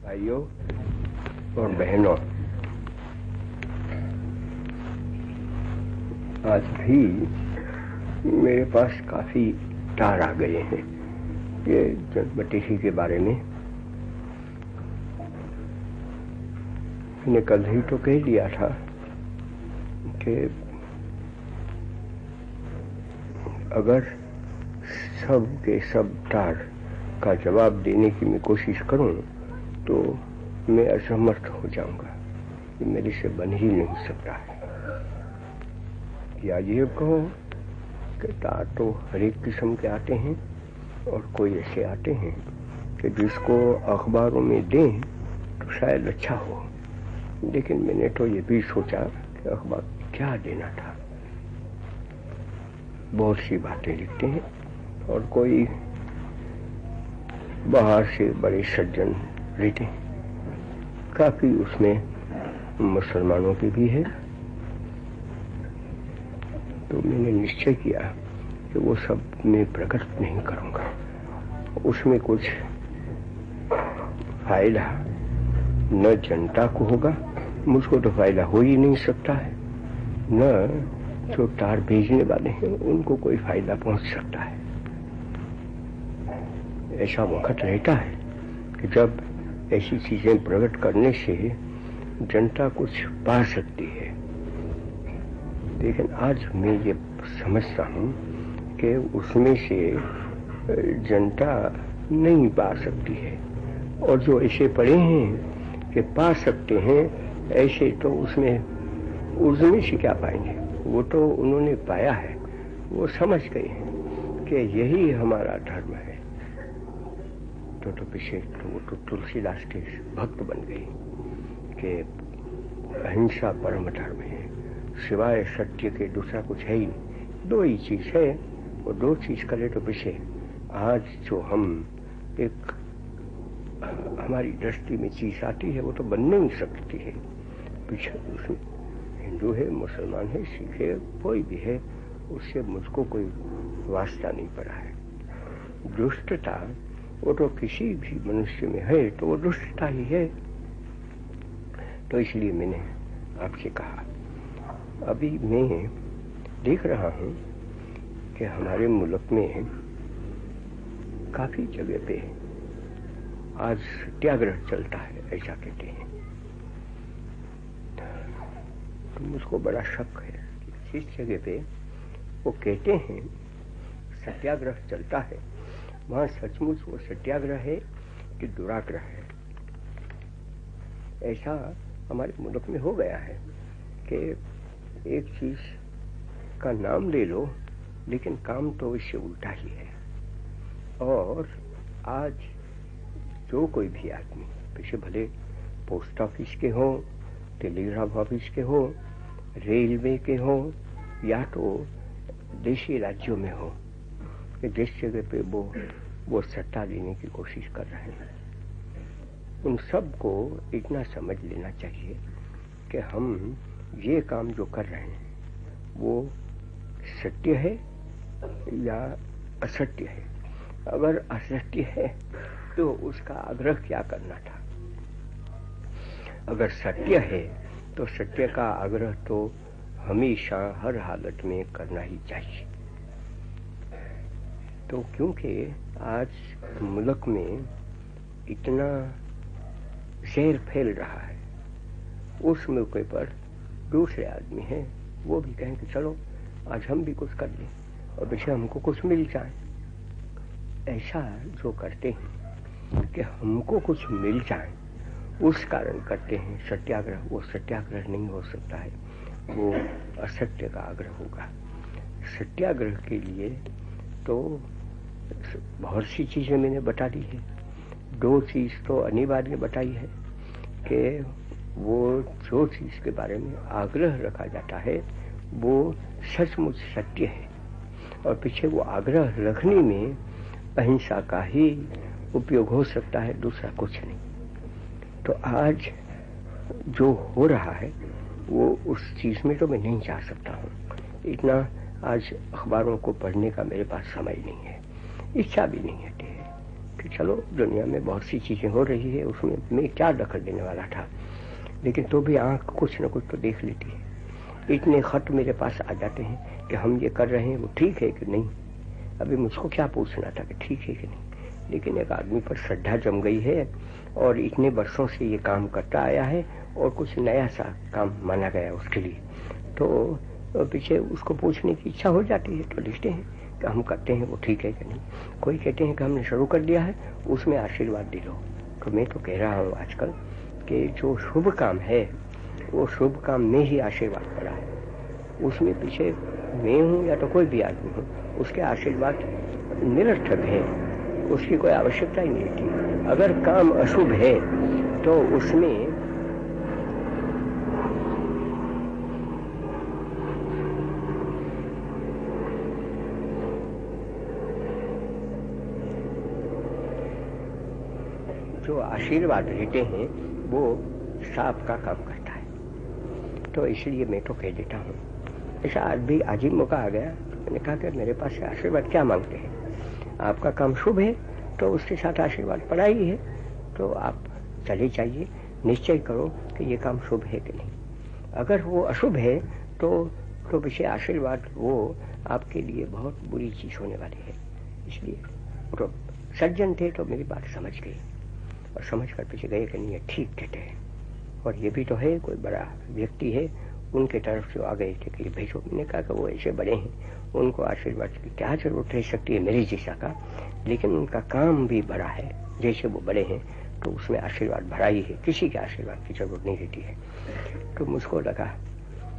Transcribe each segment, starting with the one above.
भाइयों और बहनों, आज भी मेरे पास काफी तार आ गए हैं ये जन्मतिथि के बारे में। मैंने कल ही तो कह दिया था कि अगर सब के सब तार का जवाब देने की मैं कोशिश करूं तो मैं असमर्थ हो जाऊंगा, ये मेरे से बन ही नहीं सकता है। या ये कहो कि तार तो हर एक किस्म के आते हैं और कोई ऐसे आते हैं कि जिसको अखबारों में दें तो शायद अच्छा हो, लेकिन मैंने तो ये भी सोचा कि अखबार क्या देना था। बहुत सी बातें लिखते हैं और कोई बाहर से बड़े सज्जन रहते हैं, काफी उसमें मुसलमानों की भी है। तो मैंने निश्चय किया कि वो सब मैं प्रकट नहीं करूंगा, उसमें कुछ फायदा न जनता को होगा, मुझको तो फायदा हो ही नहीं सकता है, न जो तार भेजने वाले हैं उनको कोई फायदा पहुंच सकता है। ऐसा वक्त रहता है कि जब ऐसी चीजें प्रकट करने से जनता कुछ पा सकती है, लेकिन आज मैं ये समझता हूं कि उसमें से जनता नहीं पा सकती है, और जो ऐसे पड़े हैं कि पा सकते हैं ऐसे तो उसमें से क्या पाएंगे। वो तो उन्होंने पाया है, वो समझ गए हैं कि यही हमारा धर्म है। तो पीछे तो वो तो तुलसीदास के भक्त बन गए कि अहिंसा परम धर्म है, सिवाय सत्य के दूसरा कुछ है ही नहीं, दो ही चीज है, और दो चीज करे तो पीछे आज जो हम एक हमारी दृष्टि में चीज आती है वो तो बन नहीं सकती है। पीछे उसमें हिंदू है, मुसलमान है, सिख है, कोई भी है, उससे मुझको कोई वास्ता नहीं पड़ा है। दुष्टता वो तो किसी भी मनुष्य में है तो वो दुष्टता ही है। तो इसलिए मैंने आपसे कहा, अभी मैं देख रहा हूं कि हमारे मुल्क में काफी जगह पे आज सत्याग्रह चलता है, ऐसा कहते हैं। तो मुझको बड़ा शक है कि जिस जगह पे वो कहते हैं सत्याग्रह चलता है, वहां सचमुच वो सत्याग्रह है कि दुराग्रह है। ऐसा हमारे मुल्क में हो गया है कि एक चीज का नाम ले लो लेकिन काम तो इससे उल्टा ही है। और आज जो कोई भी आदमी, पीछे भले पोस्ट ऑफिस के हो, टेलीग्राफ ऑफिस के हो, रेलवे के हो, या तो देशी राज्यों में हो, कि जिस जगह पे वो सत्ता लेने की कोशिश कर रहे हैं, उन सब को इतना समझ लेना चाहिए कि हम ये काम जो कर रहे हैं वो सत्य है या असत्य है। अगर असत्य है तो उसका आग्रह क्या करना था, अगर सत्य है तो सत्य का आग्रह तो हमेशा हर हालत में करना ही चाहिए। तो क्योंकि आज मुल्क में इतना जहर फैल रहा है, उस मौके पर दूसरे आदमी हैं, वो भी कहें कि चलो आज हम भी कुछ कर लें और पीछे हमको कुछ मिल जाए। ऐसा जो करते हैं कि हमको कुछ मिल जाए, उस कारण करते हैं सत्याग्रह। वो सत्याग्रह नहीं हो सकता है, वो असत्य का आग्रह होगा। सत्याग्रह के लिए तो बहुत सी चीजें मैंने बता दी है। दो चीज तो अनिवार्य बताई है कि वो जो चीज के बारे में आग्रह रखा जाता है वो सचमुच सत्य है, और पीछे वो आग्रह रखने में अहिंसा का ही उपयोग हो सकता है, दूसरा कुछ नहीं। तो आज जो हो रहा है वो उस चीज में तो मैं नहीं जा सकता हूँ, इतना आज अखबारों को पढ़ने का मेरे पास समय नहीं है, इच्छा भी नहीं है। कि चलो दुनिया में बहुत सी चीजें हो रही है, उसमें मैं क्या दखल देने वाला था, लेकिन तो भी आंख कुछ न कुछ तो देख लेती है। इतने खत मेरे पास आ जाते हैं कि हम ये कर रहे हैं वो ठीक है कि नहीं। अभी मुझको क्या पूछना था कि ठीक है कि नहीं, लेकिन एक आदमी पर श्रद्धा जम गई है और इतने वर्षों से ये काम करता आया है और कुछ नया सा काम माना गया उसके लिए, तो पीछे उसको पूछने की इच्छा हो जाती है। तो लिखते हैं कि हम करते हैं वो ठीक है कि नहीं। कोई कहते हैं कि हमने शुरू कर दिया है, उसमें आशीर्वाद दे लो। तो मैं तो कह रहा हूँ आजकल कि जो शुभ काम है वो शुभ काम में ही आशीर्वाद पड़ा है, उसमें पीछे मैं हूँ या तो कोई भी आदमी हो, उसके आशीर्वाद निरर्थक है, उसकी कोई आवश्यकता ही नहीं रहती। अगर काम अशुभ है तो उसमें जो आशीर्वाद रहते हैं वो सांप का काम करता है। तो इसलिए मैं तो कह देता हूँ, ऐसा आज ही मौका आ गया, मैंने कहा कि मेरे पास से आशीर्वाद क्या मांगते हैं, आपका काम शुभ है तो उसके साथ आशीर्वाद पड़ा ही है, तो आप चले जाइए, निश्चय करो कि ये काम शुभ है कि नहीं। अगर वो अशुभ है तो पीछे आशीर्वाद वो आपके लिए बहुत बुरी चीज होने वाली है। इसलिए तो सज्जन थे तो मेरी बात समझ गए और समझ कर पीछे गए कि नहीं ये ठीक कहते हैं, और ये भी तो है कोई बड़ा व्यक्ति है, उनके तरफ से आ गए थे कि भेजो। मैंने कहा कि वो ऐसे बड़े हैं, उनको आशीर्वाद की क्या जरूरत रह सकती है मेरे जैसा का, लेकिन उनका काम भी बड़ा है, जैसे वो बड़े हैं तो उसमें आशीर्वाद भरा ही है, किसी के आशीर्वाद की जरूरत नहीं रहती है। तो मुझको लगा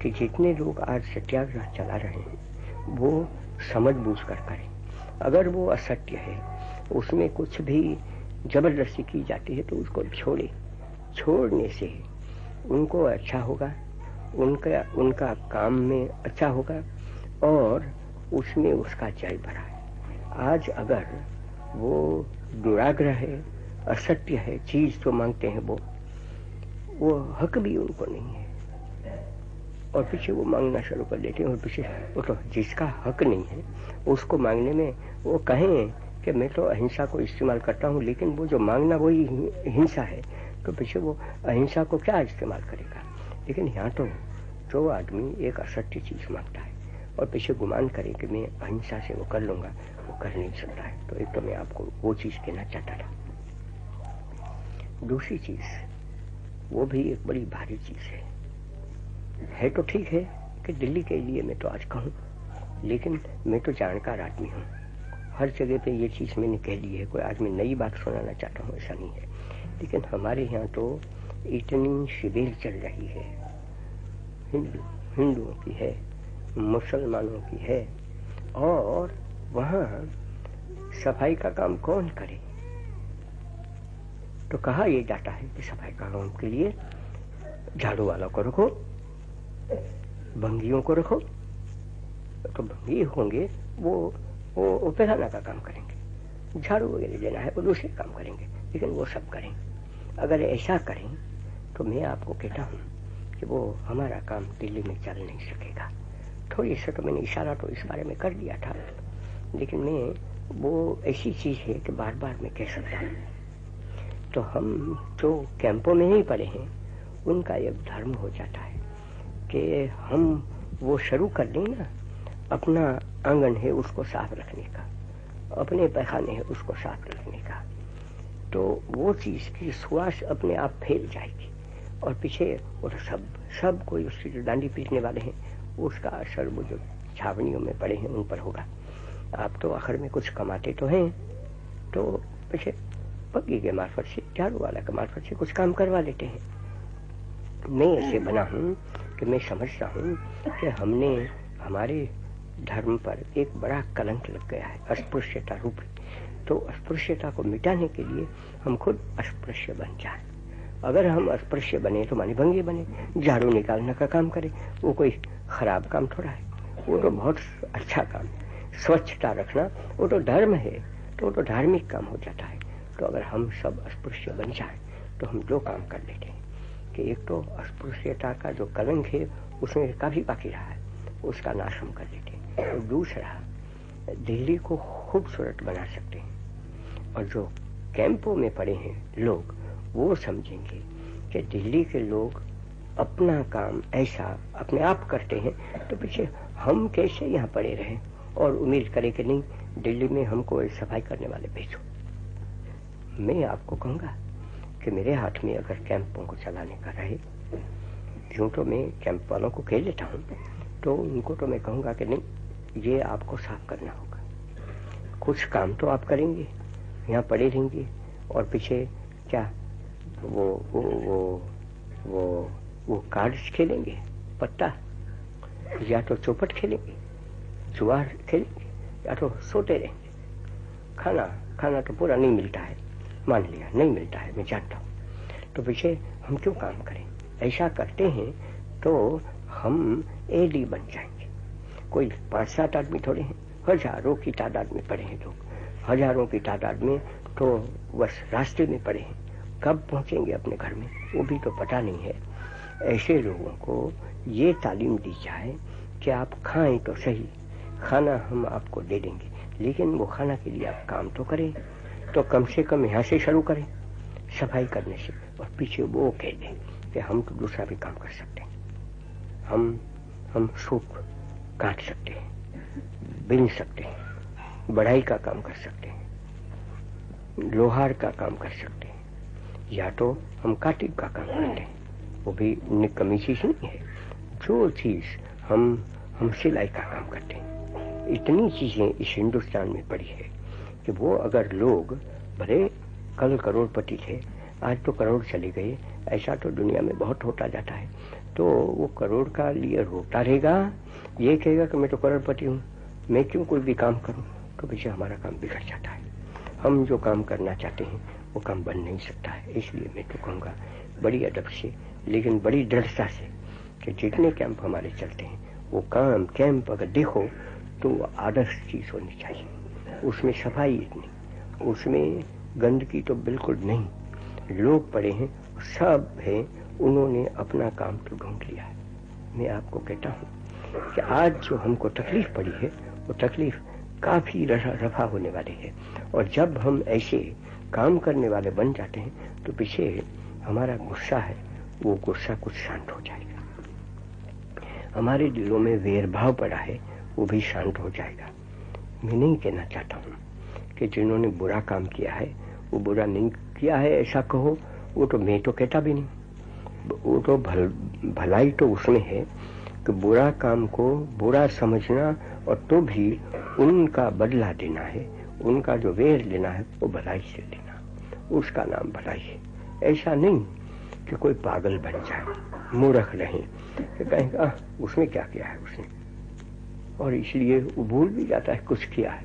कि जितने लोग आज सत्याग्रह चला रहे हैं वो समझ बूझ कर करें। अगर वो असत्य है, उसमें कुछ भी जबरदस्ती की जाती है तो उसको छोड़ने से उनको अच्छा होगा, उनका काम में अच्छा होगा और उसमें उसका जय भरा है। आज अगर वो दुराग्रह है, असत्य है, चीज जो मांगते हैं वो हक भी उनको नहीं है और पीछे वो मांगना शुरू कर देते हैं, और पीछे वो तो जिसका हक नहीं है उसको मांगने में वो कहें कि मैं तो अहिंसा को इस्तेमाल करता हूँ, लेकिन वो जो मांगना वही हिंसा है, तो पीछे वो अहिंसा को क्या इस्तेमाल करेगा। लेकिन यहाँ तो जो आदमी एक असत्य चीज मांगता है और पीछे गुमान करे कि मैं अहिंसा से वो कर लूंगा, वो कर नहीं सकता है। तो एक तो मैं आपको वो चीज कहना चाहता था। दूसरी चीज वो भी एक बड़ी भारी चीज है तो ठीक है कि दिल्ली के लिए मैं तो आज कहूँ, लेकिन मैं तो जानकार आदमी हूँ, हर जगह पे ये चीज मैंने कह दी है, कोई आज मैं नई बात सुनाना चाहता हूँ ऐसा नहीं है। लेकिन हमारे यहाँ तो इतनी शिविर चल रही है, हिंदुओं की है, मुसलमानों की है, और वहां सफाई का काम कौन करे। तो कहा यह जाता है कि सफाई का काम के लिए झाड़ू वालों को रखो, भंगियों को रखो। तो भंगी होंगे वो पैखाना का काम करेंगे, झाड़ू वगैरह देना है वो दूसरे काम करेंगे, लेकिन वो सब करें। अगर ऐसा करें तो मैं आपको कहता हूँ कि वो हमारा काम दिल्ली में चल नहीं सकेगा। थोड़ी सा तो मैंने इशारा तो इस बारे में कर दिया था, लेकिन मैं वो ऐसी चीज है कि बार बार मैं कह सकता हूँ। तो हम जो कैंपों में नहीं पड़े हैं उनका एक धर्म हो जाता है कि हम वो शुरू कर दें ना, अपना आंगन है उसको साफ रखने का, अपने पैखाने है उसको साफ रखने का, तो वो चीज की सुवास अपने आप फैल जाएगी और पीछे और सब कोई उसकी जो डांडी पीटने वाले हैं उसका असर वो जो छावनियों में पड़े हैं उन पर होगा। आप तो आखिर में कुछ कमाते तो हैं, तो पीछे पग्गी के मार्फत से, झाड़ू वाला के मार्फत से कुछ काम करवा लेते हैं। मैं ऐसे बना हूँ कि मैं समझता हूँ कि हमने हमारे धर्म पर एक बड़ा कलंक लग गया है, अस्पृश्यता रूप। तो अस्पृश्यता को मिटाने के लिए हम खुद अस्पृश्य बन जाए। अगर हम अस्पृश्य बने तो माने भंगी बने, झाड़ू निकालने का काम करें, वो कोई खराब काम थोड़ा है, वो तो बहुत अच्छा काम है। स्वच्छता रखना वो तो धर्म है, तो वो तो धार्मिक काम हो जाता है। तो अगर हम सब अस्पृश्य बन जाए तो हम दो काम कर लेते हैं कि एक तो अस्पृश्यता का जो कलंक है उसमें काफी बाकी रहा है, उसका नाश हम कर लेते हैं। और दूसरा, दिल्ली को खूबसूरत बना सकते हैं और जो कैंपों में पड़े हैं लोग, वो समझेंगे कि दिल्ली के लोग अपना काम ऐसा अपने आप करते हैं, तो पीछे हम कैसे यहाँ पड़े रहें और उम्मीद करें कि नहीं दिल्ली में हमको सफाई करने वाले भेजो। मैं आपको कहूँगा कि मेरे हाथ में अगर कैंपों को चलाने का रहे, क्यों तो मैं कैंप वालों को कह देता हूँ, तो उनको तो मैं कहूँगा कि नहीं, ये आपको साफ करना होगा। कुछ काम तो आप करेंगे, यहाँ पड़े रहेंगे और पीछे क्या वो कार्ड्स खेलेंगे, पत्ता, या तो चौपट खेलेंगे, जुआर खेलेंगे, या तो सोते रहेंगे। खाना तो पूरा नहीं मिलता है, मान लिया नहीं मिलता है, मैं जानता हूँ, तो पीछे हम क्यों काम करें? ऐसा करते हैं तो हम एडी बन जाएंगे। कोई 5-7 आदमी थोड़े हैं, हजारों की तादाद में पड़े हैं लोग, हजारों की तादाद में, तो बस रास्ते में पड़े हैं। कब पहुंचेंगे अपने घर में वो भी तो पता नहीं है। ऐसे लोगों को ये तालीम दी जाए कि आप खाएं तो सही, खाना हम आपको दे देंगे, लेकिन वो खाना के लिए आप काम तो करें, तो कम से कम यहाँ से शुरू करें सफाई करने से, और पीछे वो कह दें कि हम तो दूसरा भी काम कर सकते हैं, हम सूप काट सकते हैं, बिन सकते हैं, बढ़ाई का काम कर सकते हैं, लोहार का काम कर सकते हैं, या तो हम काटिब का काम करते हैं, वो भी निकम्मी चीज नहीं है। जो चीज हम सिलाई का काम करते हैं, इतनी चीजें इस हिंदुस्तान में पड़ी है कि वो अगर लोग भले कल करोड़पति थे, आज तो करोड़ चले गए, ऐसा तो दुनिया में बहुत होता जाता है, तो वो करोड़ का लिए रोता रहेगा, ये कहेगा कि मैं तो करोड़पति हूँ, मैं क्यों कोई भी काम करूँ, तो पीछे हमारा काम बिगड़ जाता है। हम जो काम करना चाहते हैं वो काम बन नहीं सकता है। इसलिए मैं तो कहूँगा बड़ी अदब से, लेकिन बड़ी दृढ़ता से, कि जितने कैंप हमारे चलते हैं वो कैंप अगर देखो तो आदर्श चीज होनी चाहिए, उसमें सफाई इतनी, उसमें गंदगी तो बिल्कुल नहीं, लोग पड़े हैं सब हैं, उन्होंने अपना काम तो ढूंढ लिया है। मैं आपको कहता हूँ कि आज जो हमको तकलीफ पड़ी है वो तकलीफ काफी रफा होने वाली है, और जब हम ऐसे काम करने वाले बन जाते हैं तो पीछे हमारा गुस्सा है वो गुस्सा कुछ शांत हो जाएगा, हमारे दिलों में वैर भाव पड़ा है वो भी शांत हो जाएगा। मैं नहीं कहना चाहता हूँ कि जिन्होंने बुरा काम किया है वो बुरा नहीं किया है ऐसा कहो, वो तो मैं तो कहता भी नहीं, वो तो भलाई तो उसमें है कि बुरा काम को बुरा समझना और तो भी उनका बदला देना है, उनका जो वैर लेना है वो भलाई से लेना, उसका नाम भलाई है। ऐसा नहीं कि कोई पागल बन जाए, मूर्ख नहीं कि कहेंगे उसने क्या किया है उसने, और इसलिए वो भूल भी जाता है कुछ किया है,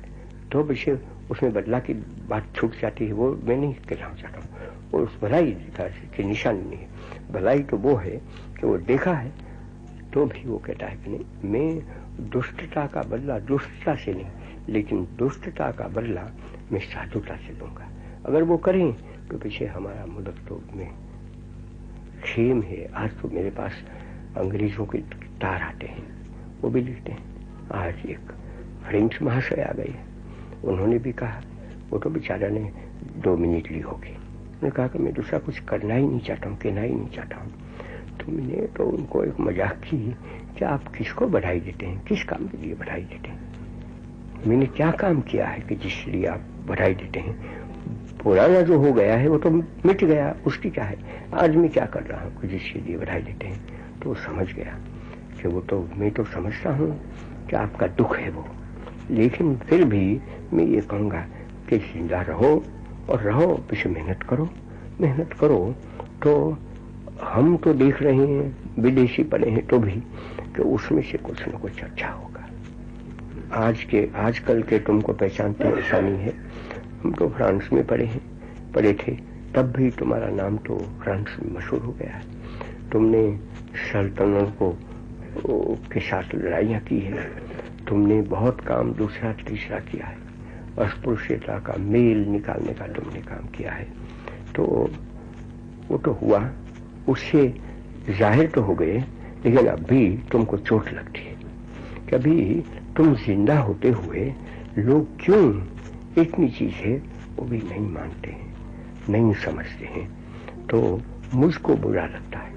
तो विषय उसमें बदला की बात छूट जाती है। वो मैं नहीं कहना चाहता हूँ, वो उस भलाई की निशानी नहीं है। भलाई तो वो है कि वो देखा है तो भी वो कहता है कि नहीं, मैं दुष्टता का बदला दुष्टता से नहीं, लेकिन दुष्टता का बदला मैं साधुता से लूंगा। अगर वो करें तो पीछे हमारा मुल्क तो में खेम है। आज तो मेरे पास अंग्रेजों के तार आते हैं, वो भी लिखते हैं। आज एक फ्रेंच महाशय आ गए, उन्होंने भी कहा, वो तो बेचारा ने 2 मिनट ली होगी, उन्होंने कहा कि मैं दूसरा कुछ करना ही नहीं चाहता हूँ, कहना ही नहीं चाहता हूँ। तो मैंने तो उनको एक मजाक की कि आप किसको बधाई देते हैं, किस काम के लिए बधाई देते हैं? मैंने क्या काम किया है कि जिसके लिए आप बधाई देते हैं? पुराना जो हो गया है वो तो मिट गया, उसकी क्या है, आज मैं क्या कर रहा हूँ कि जिसके लिए बधाई देते हैं। तो समझ गया कि वो तो मैं तो समझता हूँ कि आपका दुख है वो, लेकिन फिर भी मैं ये कहूँगा कि जिंदा रहो और रहो, पीछे मेहनत करो। तो हम तो देख रहे हैं विदेशी पड़े हैं तो भी कि उसमें से कुछ न कुछ अच्छा होगा। आजकल के तुमको पहचानते ऐसा नहीं है। हम तो फ्रांस में पढ़े थे, तब भी तुम्हारा नाम तो फ्रांस में मशहूर हो गया है। तुमने सल्तनत को के साथ लड़ाइयाँ की है, तुमने बहुत काम दूसरा तीसरा किया है, अस्पृश्यता का मेल निकालने का तुमने काम किया है। तो वो तो हुआ, उससे जाहिर तो हो गए, लेकिन अभी तुमको चोट लगती है। कभी तुम जिंदा होते हुए लोग क्यों इतनी चीजें वो भी नहीं मानते हैं। नहीं समझते हैं तो मुझको बुरा लगता है,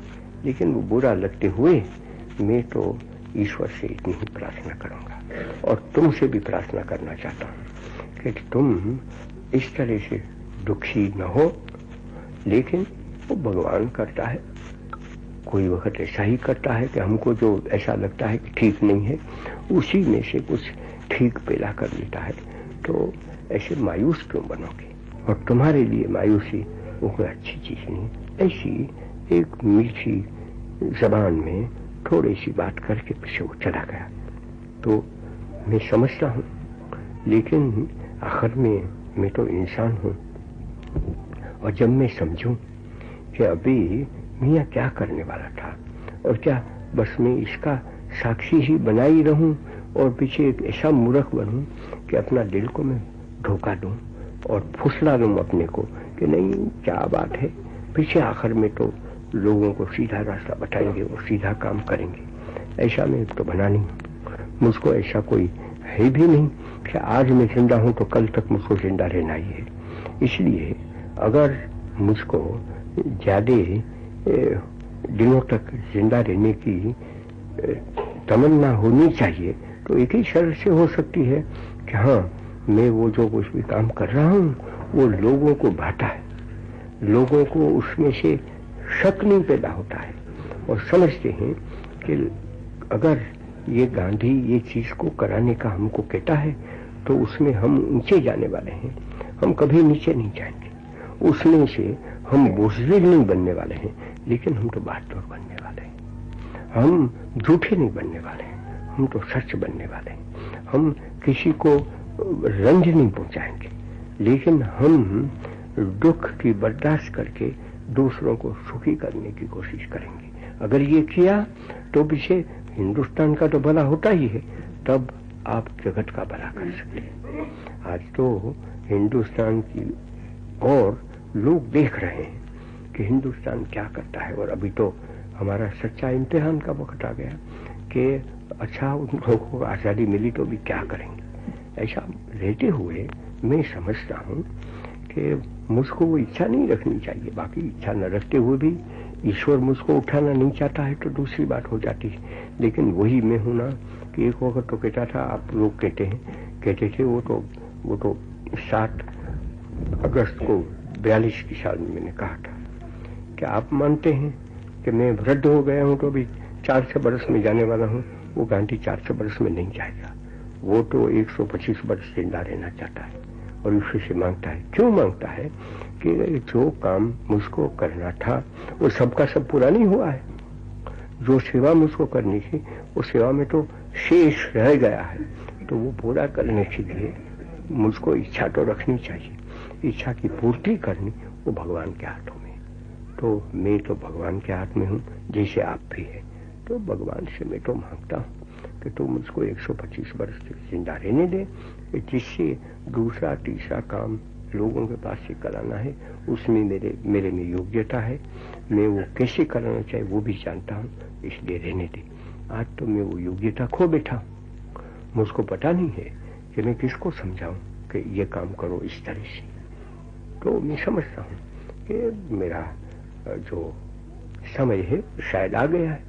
लेकिन वो बुरा लगते हुए मैं तो ईश्वर से इतनी ही प्रार्थना करूंगा और तुमसे भी प्रार्थना करना चाहता हूं कि तुम इस तरह से दुखी न हो। लेकिन वो भगवान करता है, कोई वक्त ऐसा ही करता है कि हमको जो ऐसा लगता है कि ठीक नहीं है उसी में से कुछ ठीक पैदा कर लेता है। तो ऐसे मायूस क्यों बनोगे? और तुम्हारे लिए मायूसी वो कोई अच्छी चीज नहीं। ऐसी एक मीठी जबान में थोड़ी सी बात करके पीछे वो चला गया। तो मैं समझता हूँ, लेकिन आखिर में मैं तो इंसान हूँ, और जब मैं समझूं कि अभी मियाँ क्या करने वाला था और क्या बस मैं इसका साक्षी ही बना ही रहूं और पीछे एक ऐसा मूर्ख बनूं कि अपना दिल को मैं धोखा दूं और फुसला दूं अपने को कि नहीं क्या बात है। पीछे आखिर में तो लोगों को सीधा रास्ता बताएंगे और सीधा काम करेंगे। ऐसा मैं तो बना नहीं, मुझको ऐसा कोई है भी नहीं कि आज मैं जिंदा हूं तो कल तक मुझको जिंदा रहना ही है। इसलिए अगर मुझको ज्यादा दिनों तक जिंदा रहने की तमन्ना होनी चाहिए तो एक ही शर्त से हो सकती है कि हाँ, मैं वो जो कुछ भी काम कर रहा हूँ वो लोगों को भाता है, लोगों को उसमें से शक नहीं पैदा होता है और समझते हैं कि अगर ये गांधी ये चीज को कराने का हमको कहता है तो उसमें हम ऊंचे जाने वाले हैं, हम कभी नीचे नहीं जाएंगे। उसमें से हम बुज़दिल नहीं बनने वाले हैं, लेकिन हम तो बहादुर बनने वाले हैं। हम झूठे नहीं बनने वाले हैं, हम तो सच बनने वाले हैं। हम किसी को रंज नहीं पहुंचाएंगे, लेकिन हम दुख की बर्दाश्त करके दूसरों को सुखी करने की कोशिश करेंगे। अगर ये किया तो पीछे हिंदुस्तान का तो भला होता ही है, तब आप जगत का भला कर सकते हैं। आज तो हिंदुस्तान की और लोग देख रहे हैं कि हिंदुस्तान क्या करता है, और अभी तो हमारा सच्चा इम्तिहान का वक्त आ गया कि अच्छा उन लोगों को आजादी मिली तो भी क्या करेंगे। ऐसा रहते हुए मैं समझता हूँ कि मुझको वो इच्छा नहीं रखनी चाहिए। बाकी इच्छा न रखते हुए भी ईश्वर मुझको उठाना नहीं चाहता है तो दूसरी बात हो जाती है। लेकिन वही मैं हूं ना कि एक वक्त तो कहता था, आप लोग कहते थे वो तो 7 अगस्त को 42 की साल में मैंने कहा था कि आप मानते हैं कि मैं वृद्ध हो गया हूं तो अभी 400 बरस में जाने वाला हूं। वो गांधी 400 बरस में नहीं जाएगा, वो तो 125 बरस जिंदा रहना चाहता है और उसी से मांगता है। क्यों मांगता है कि जो काम मुझको करना था वो सबका सब पूरा नहीं हुआ है। जो सेवा मुझको करनी थी वो सेवा में तो शेष रह गया है, तो वो पूरा करने के लिए मुझको इच्छा तो रखनी चाहिए। इच्छा की पूर्ति करनी वो भगवान के हाथों में। तो मैं तो भगवान के हाथ में हूँ, जैसे आप भी है। तो भगवान से मैं तो मांगता हूँ कि तू मुझको 125 वर्ष तक जिंदा रहने दे, जिससे दूसरा तीसरा काम लोगों के पास से कराना है उसमें मेरे में योग्यता है। मैं वो कैसे कराना चाहिए वो भी जानता हूँ, इसलिए रहने दे। आज तो मैं वो योग्यता खो बैठा, मुझको पता नहीं है कि मैं किसको समझाऊं कि ये काम करो इस तरह से। तो मैं समझता हूँ कि मेरा जो समय है शायद आ गया है,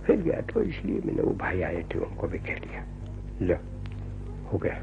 फिर गया। तो इसलिए मैंने वो भाई आए थे उनको भी कह दिया, लो हो गया।